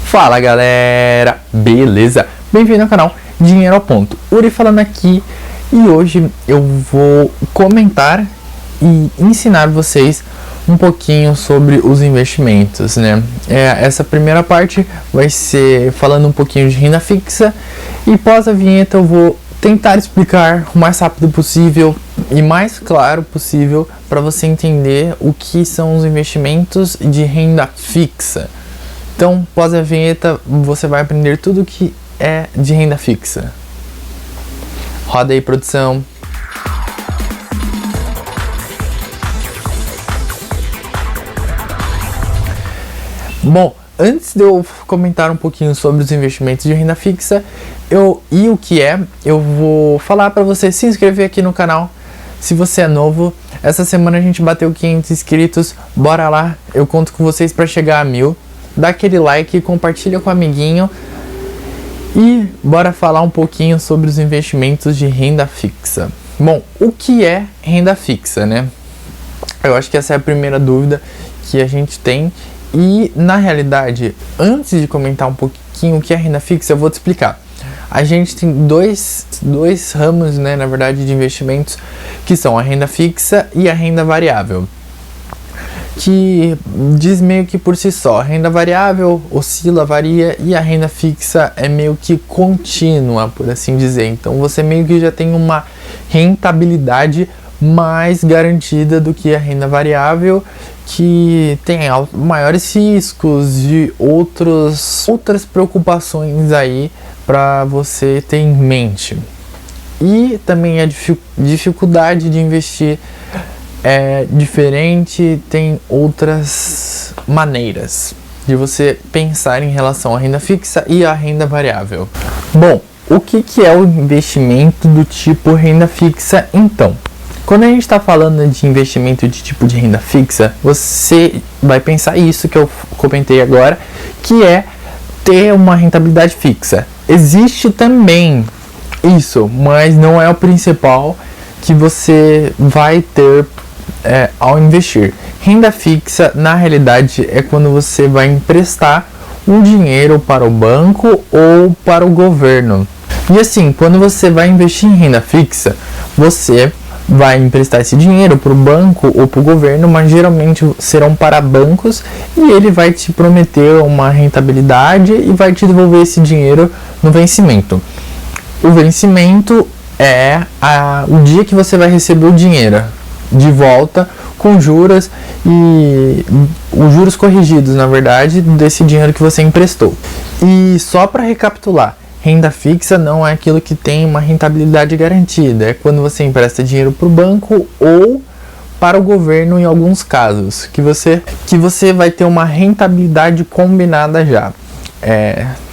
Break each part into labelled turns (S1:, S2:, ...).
S1: Fala galera, beleza? Bem-vindo ao canal Dinheiro ao Ponto. Uri falando aqui e hoje eu vou comentar e ensinar vocês um pouquinho sobre os investimentos, né? Essa primeira parte vai ser falando um pouquinho de renda fixa e pós a vinheta eu vou tentar explicar o mais rápido possível e mais claro possível para você entender o que são os investimentos de renda fixa. Então, após a vinheta, você vai aprender tudo que é de renda fixa. Roda aí, produção. Bom, antes de eu comentar um pouquinho sobre os investimentos de renda fixa e o que é, eu vou falar para você se inscrever aqui no canal. Se você é novo, essa semana a gente bateu 500 inscritos, bora lá, eu conto com vocês para chegar a 1000. Dá aquele like, compartilha com o amiguinho e bora falar um pouquinho sobre os investimentos de renda fixa. Bom, o que é renda fixa, né? Eu acho que essa é a primeira dúvida que a gente tem e, na realidade, antes de comentar um pouquinho o que é renda fixa, eu vou te explicar. A gente tem dois ramos, né, na verdade, de investimentos, que são a renda fixa e a renda variável, que diz meio que por si só, a renda variável oscila, varia, e a renda fixa é meio que contínua, por assim dizer. Então você meio que já tem uma rentabilidade mais garantida do que a renda variável, que tem maiores riscos e outras preocupações aí para você ter em mente. E também a dificuldade de investir é diferente, tem outras maneiras de você pensar em relação à renda fixa e à renda variável. Bom, o que é o investimento do tipo renda fixa então? Quando a gente está falando de investimento de tipo de renda fixa, você vai pensar isso que eu comentei agora, que é ter uma rentabilidade fixa. Existe também isso, mas não é o principal que você vai ter ao investir. Renda fixa, na realidade, é quando você vai emprestar um dinheiro para o banco ou para o governo. E assim, quando você vai investir em renda fixa, você vai emprestar esse dinheiro para o banco ou para o governo, mas geralmente serão para bancos, e ele vai te prometer uma rentabilidade e vai te devolver esse dinheiro no vencimento. O vencimento é o dia que você vai receber o dinheiro de volta com juros e os juros corrigidos, na verdade, desse dinheiro que você emprestou. E só para recapitular, renda fixa não é aquilo que tem uma rentabilidade garantida, é quando você empresta dinheiro para o banco ou para o governo em alguns casos, que você vai ter uma rentabilidade combinada já.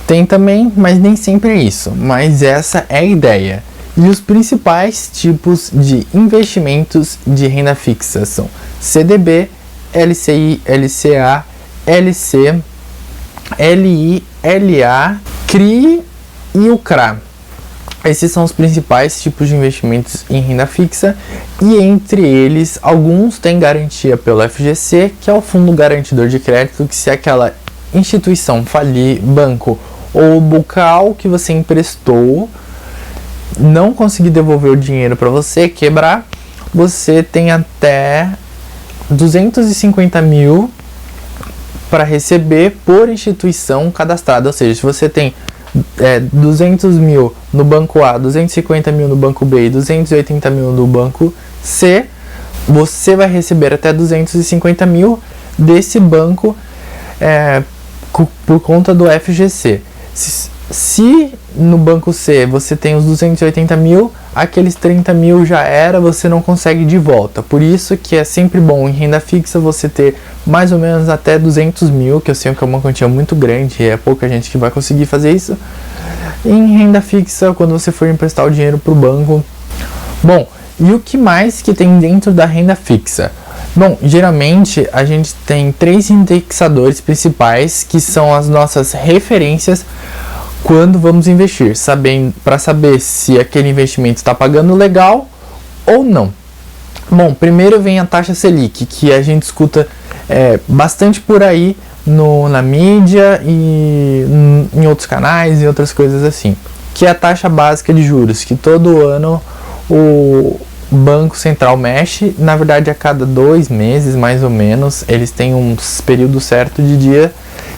S1: Tem também, mas nem sempre é isso, mas essa é a ideia. E os principais tipos de investimentos de renda fixa são CDB, LCI, LCA, LC, LI, LA, CRI e o CRA. Esses são os principais tipos de investimentos em renda fixa, e entre eles, alguns têm garantia pelo FGC, que é o Fundo Garantidor de Crédito, que se aquela instituição falir, banco ou bocal que você emprestou não conseguir devolver o dinheiro para você, quebrar, você tem até 250 mil para receber por instituição cadastrada. Ou seja, se você tem 200 mil no banco A, 250 mil no banco B e 280 mil no banco C, você vai receber até 250 mil desse banco por conta do FGC. Se no banco C você tem os 280 mil, aqueles 30 mil já era, você não consegue de volta. Por isso que é sempre bom em renda fixa você ter mais ou menos até 200 mil, que eu sei que é uma quantia muito grande e é pouca gente que vai conseguir fazer isso. Em renda fixa, quando você for emprestar o dinheiro para o banco. Bom, e o que mais que tem dentro da renda fixa? Bom, geralmente a gente tem 3 indexadores principais, que são as nossas referências quando vamos investir, para saber se aquele investimento está pagando legal ou não. Bom, primeiro vem a taxa Selic, que a gente escuta bastante por aí, na mídia e em outros canais e outras coisas assim. Que é a taxa básica de juros, que todo ano o Banco Central mexe, na verdade a cada 2 meses mais ou menos, eles têm um período certo de dia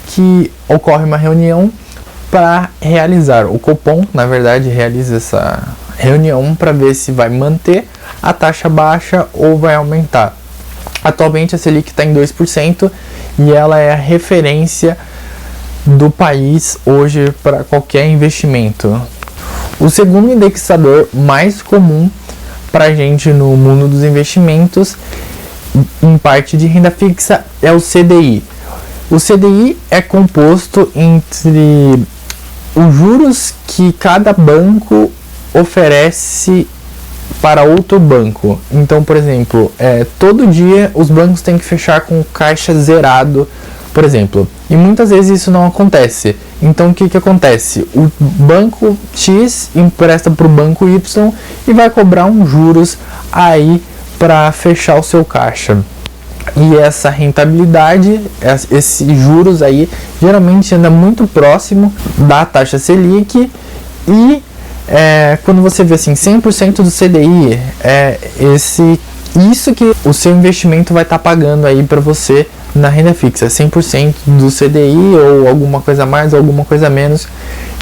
S1: que ocorre uma reunião para realizar. O Copom, na verdade, realiza essa reunião para ver se vai manter a taxa baixa ou vai aumentar. Atualmente a Selic está em 2% e ela é a referência do país hoje para qualquer investimento. O segundo indexador mais comum para a gente no mundo dos investimentos, em parte de renda fixa, é o CDI. O CDI é composto entre os juros que cada banco oferece para outro banco. Então, por exemplo, todo dia os bancos têm que fechar com o caixa zerado, por exemplo. E muitas vezes isso não acontece. Então, o que acontece? O banco X empresta para o banco Y e vai cobrar uns juros aí para fechar o seu caixa. E essa rentabilidade, esses juros aí, geralmente anda muito próximo da taxa Selic. E quando você vê assim, 100% do CDI, isso que o seu investimento vai estar pagando aí para você na renda fixa, 100% do CDI ou alguma coisa a mais ou alguma coisa a menos,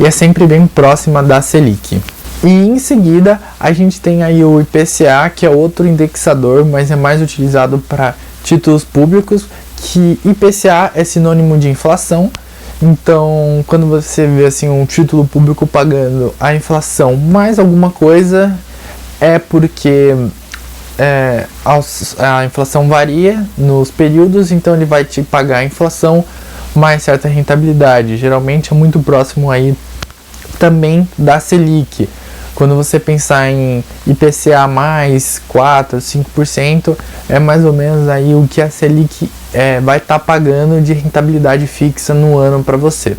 S1: e é sempre bem próxima da Selic. E em seguida a gente tem aí o IPCA, que é outro indexador, mas é mais utilizado para títulos públicos, que IPCA é sinônimo de inflação. Então, quando você vê assim um título público pagando a inflação mais alguma coisa, é porque a inflação varia nos períodos, então ele vai te pagar a inflação mais certa rentabilidade. Geralmente é muito próximo aí também da Selic. Quando você pensar em IPCA mais 4, 5%, é mais ou menos aí o que a Selic vai estar pagando de rentabilidade fixa no ano para você.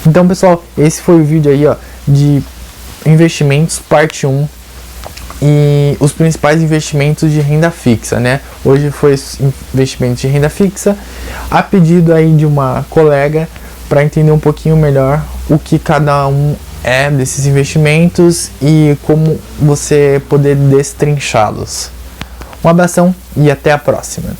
S1: Então, pessoal, esse foi o vídeo aí, ó, de investimentos parte 1 e os principais investimentos de renda fixa, né? Hoje foi investimentos de renda fixa, a pedido aí de uma colega, para entender um pouquinho melhor o que cada um desses investimentos e como você poder destrinchá-los. Um abração e até a próxima.